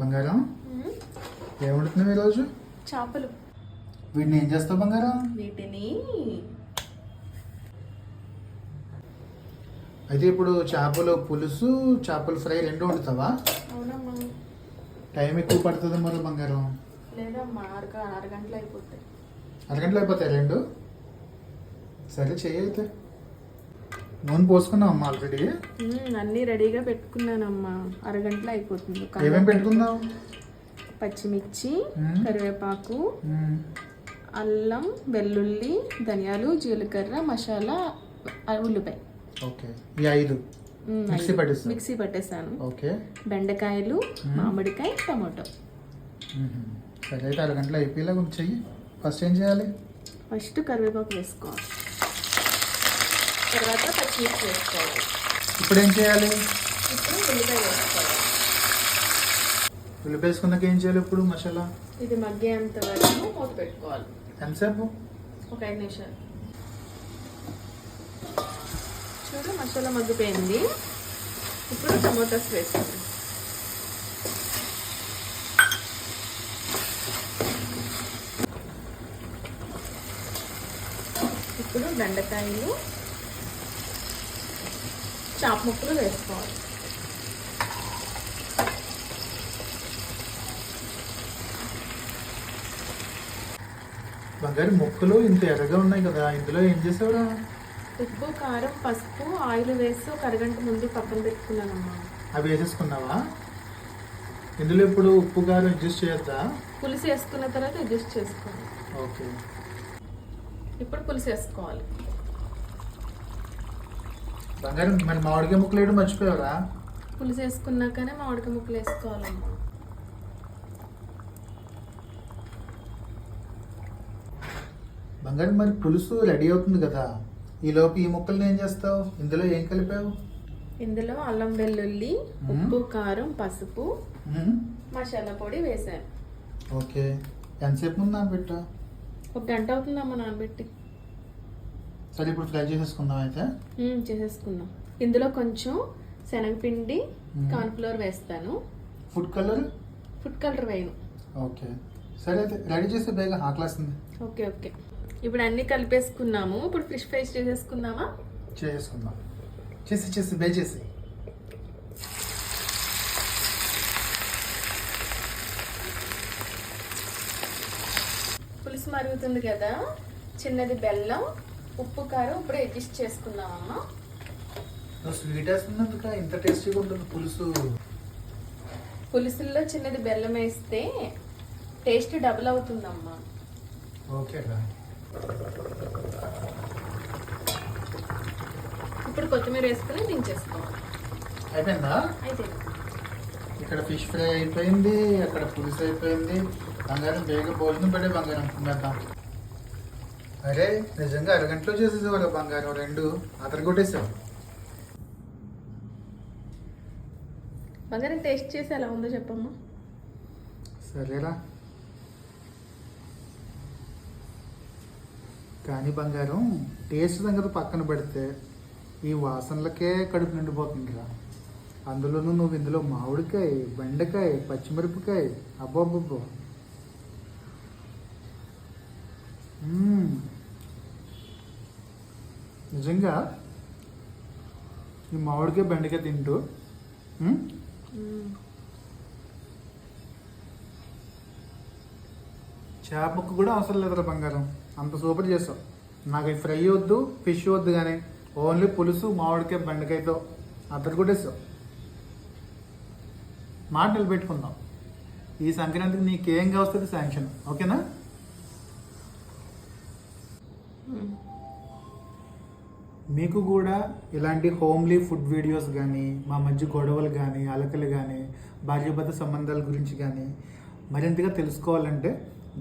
బంగారం ఏం వండుతున్నావు ఈరోజు? చేపలు. వీటిని ఏం చేస్తావు బంగారం? వీటిని అయితే ఇప్పుడు చేపలు పులుసు చేపల ఫ్రై రెండు వండుతావా? అవునమ్మా. టైం ఎక్కువ పడుతుంది మరి బంగారం? లేదమ్మా, అరగంటలో అయిపోతాయి. అరగంటలో అయిపోతాయి రెండు? సరే చెయ్యి అయితే. నూనె పోసుకున్నావు అమ్మా ఆల్రెడీ? అన్నీ రెడీగా పెట్టుకున్నానమ్మా, అరగంటలో అయిపోతుంది. ఏమేమి పెట్టుకుందాం? పచ్చిమిర్చి, కరివేపాకు, అల్లం, వెల్లుల్లి, ధనియాలు, జీలకర్ర, మసాలా, ఉల్లిపాయ. ఓకే, ఈ 5 మిక్సీ పట్టేసాను. ఓకే. బెండకాయలు, మామిడికాయ, టమాటో. సరే అయితే అరగంటలో అయిపోయేలా కొంచెం చెయ్యి. ఫస్ట్ ఏం చేయాలి? ఫస్ట్ కరివేపాకు వేసుకోవాలి, తర్వాత పచ్చిమిర్చి వేసుకోవాలి. ఇప్పుడు ఏం చేయాలి? ఇప్పుడు ఉల్లిపాయ వేసుకోవాలి. ఉల్లిపాయ వేసుకున్నాక ఏం చేయాలి ఇప్పుడు? మసాలా ఇది మగ్గేంత వరకు మూత పెట్టుకోవాలి. ఎంతసేపు? ఒక 5 నిమిషాలు. చూడు, మసాలా మగ్గిపోయింది. ఇప్పుడు టమోటాస్ వేసుకోవాలి. ఇప్పుడు బెండకాయలు, చాప ముక్కలు వేసుకోవాలి. బంగారు ముక్కలు ఇంత ఎర్రగా ఉన్నాయి కదా, ఇందులో ఏం చేసావురా? ఉప్పు, కారం, పసుపు, ఆయిల్ వేసి ఒక అరగంట ముందు పక్కన పెట్టుకున్నానమ్మా. అవి వేసేసుకున్నావా? ఇందులో ఇప్పుడు ఉప్పు కారం అడ్జస్ట్ చేయొద్దా? పులుసు వేసుకున్న తర్వాత అడ్జస్ట్ చేసుకోవాలి. ఓకే. ఇప్పుడు పులుసు వేసుకోవాలి. బంగారం మరి మామిడికాయ ముక్కలు వేయడం మర్చిపోయావరా? పులుసు వేసుకున్నాకనే మామిడికాయ ముక్కలు వేసుకోవాలమ్మా. బంగారం మరి పులుసు రెడీ అవుతుంది కదా, ఈలోపు ఈ ముక్కల్ని ఏం చేస్తావు? ఇందులో ఏం కలిపావు? ఇందులో అల్లం, వెల్లుల్లి, ఉప్పు, కారం, పసుపు, మసాలా పొడి వేసాను. ఓకే. ఎంతసేపు ముందు నానబెట్టా? 1 గంట అవుతుందమ్మా నానబెట్టి. సరే ఇప్పుడు ఫ్రై చేసేసుకుందాం అయితే. చేసేసుకుందాం. ఇందులో కొంచెం శనగపిండి, కార్న్ఫ్లోర్ వేస్తాను. ఫుడ్ కలర్ వేయను. ఓకే. సరే అయితే రెడీ చేస్తే బేగా ఆకలేస్తుంది. ఓకే. ఇప్పుడు అన్ని కలిపేసుకున్నాము. ఇప్పుడు ఫిష్ ఫ్రై చేసేసుకుందామా? చేసుకుందాం. చేసి బే చేసి. పులుసు మరుగుతుంది కదా, చిన్నది బెల్లం, ఉప్పు, కారం ఇప్పుడు అడ్జస్ట్ చేసుకుందామమ్మా. నువ్వు స్వీట్ వేస్తున్నందుక ఇంత టేస్టీగా ఉంటుంది పులుసు. పులుసుల్లో చిన్నది బెల్లం వేస్తే టేస్ట్ డబుల్ అవుతుందమ్మా. ఓకే. ఇప్పుడు కొత్తిమీర వేసుకుని దించేసుకోవాలి. అయిపోయిందా? అయిపోయింది. ఇక్కడ ఫిష్ ఫ్రై అయిపోయింది, అక్కడ పులుసు అయిపోయింది. బంగారం బేగా భోజనం పడే బంగారం తిందాం. అరే నిజంగా అరగంటలో చేసేసేవాడు బంగారం, 2 అదరగొట్టేసావు. బంగారం టేస్ట్ చేసి ఎలా ఉందో చెప్పమ్మా. సరేరా. కానీ బంగారం టేస్ట్ సంగతి పక్కన పెడితే ఈ వాసనలకే కడుపు నిండిపోతుందిరా. అందులోనూ నువ్వు ఇందులో మామిడికాయ, బెండకాయ, పచ్చిమిరపకాయ, అబ్బబ్బబ్బో. నిజంగా ఈ మామిడికాయ బెండకాయ తింటూ చేపకు కూడా అవసరం లేదురా బంగారం, అంత సూపర్ చేసావు. నాకు ఈ ఫ్రై వద్దు, ఫిష్ వద్దు, కానీ ఓన్లీ పులుసు, మామిడికాయ, బెండకాయతో అతడు కొట్టేసావు. మాట నిలబెట్టుకుందాం. ఈ సంక్రాంతికి నీకేం కావస్తుంది శాంక్షన్, ఓకేనా? మీకు కూడా ఇలాంటి హోమ్లీ ఫుడ్ వీడియోస్ కానీ, మా మధ్య గొడవలు కానీ, అలకలు కానీ, భార్యాభర్త సంబంధాల గురించి కానీ మరింతగా తెలుసుకోవాలంటే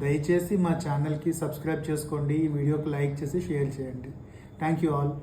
దయచేసి మా ఛానల్కి సబ్స్క్రైబ్ చేసుకోండి. ఈ వీడియోకి లైక్ చేసి షేర్ చేయండి. Thank you all.